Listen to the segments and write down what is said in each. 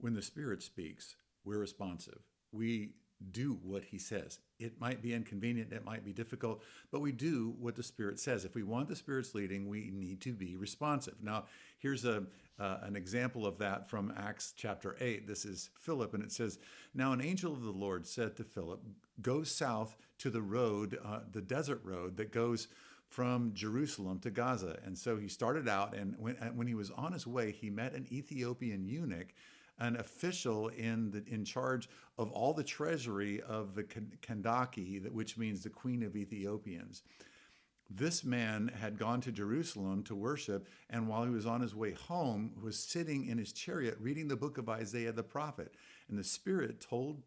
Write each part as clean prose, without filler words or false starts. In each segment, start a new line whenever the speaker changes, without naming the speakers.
When the Spirit speaks, we're responsive. We do what he says. It might be inconvenient, it might be difficult, but we do what the Spirit says. If we want the Spirit's leading, we need to be responsive. Now, here's an example of that from Acts chapter 8. This is Philip, and it says, "Now an angel of the Lord said to Philip, 'Go south to the road, the desert road that goes from Jerusalem to Gaza.' And so he started out, and when he was on his way, he met an Ethiopian eunuch, an official in charge of all the treasury of the Kandake, which means the Queen of Ethiopians. This man had gone to Jerusalem to worship, and while he was on his way home, was sitting in his chariot reading the book of Isaiah the prophet. And the Spirit told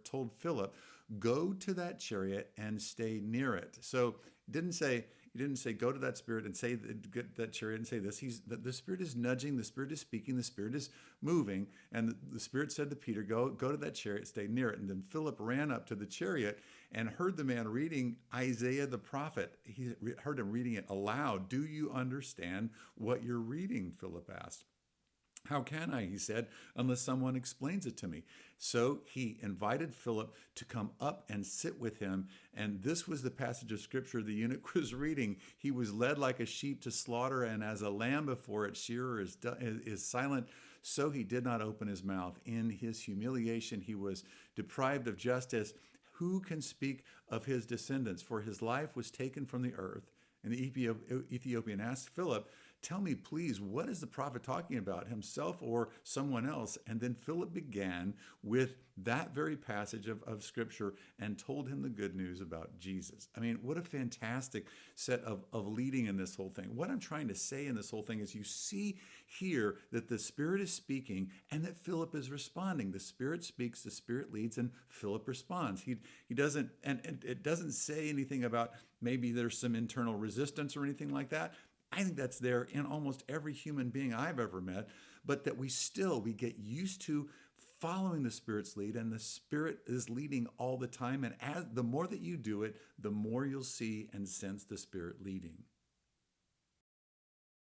told Philip, 'Go to that chariot and stay near it.'" So he didn't say go to that Spirit and say get that chariot and say this. The Spirit is nudging, the Spirit is speaking, the Spirit is moving, and the Spirit said to Peter, go to that chariot, stay near it. And then Philip ran up to the chariot and heard the man reading Isaiah the prophet. He heard him reading it aloud. "Do you understand what you're reading?" Philip asked. "How can I," he said, "unless someone explains it to me?" So he invited Philip to come up and sit with him. And this was the passage of scripture the eunuch was reading. "He was led like a sheep to slaughter, and as a lamb before its shearer is silent, so he did not open his mouth. In his humiliation, he was deprived of justice. Who can speak of his descendants? For his life was taken from the earth." And the Ethiopian asked Philip, "Tell me, please, what is the prophet talking about, himself or someone else?" And then Philip began with that very passage of scripture and told him the good news about Jesus. I mean, what a fantastic set of leading in this whole thing. What I'm trying to say in this whole thing is you see here that the Spirit is speaking and that Philip is responding. The Spirit speaks, the Spirit leads, and Philip responds. He doesn't, and it doesn't say anything about maybe there's some internal resistance or anything like that. I think that's there in almost every human being I've ever met, but that we get used to following the Spirit's lead, and the Spirit is leading all the time. And the more that you do it, the more you'll see and sense the Spirit leading.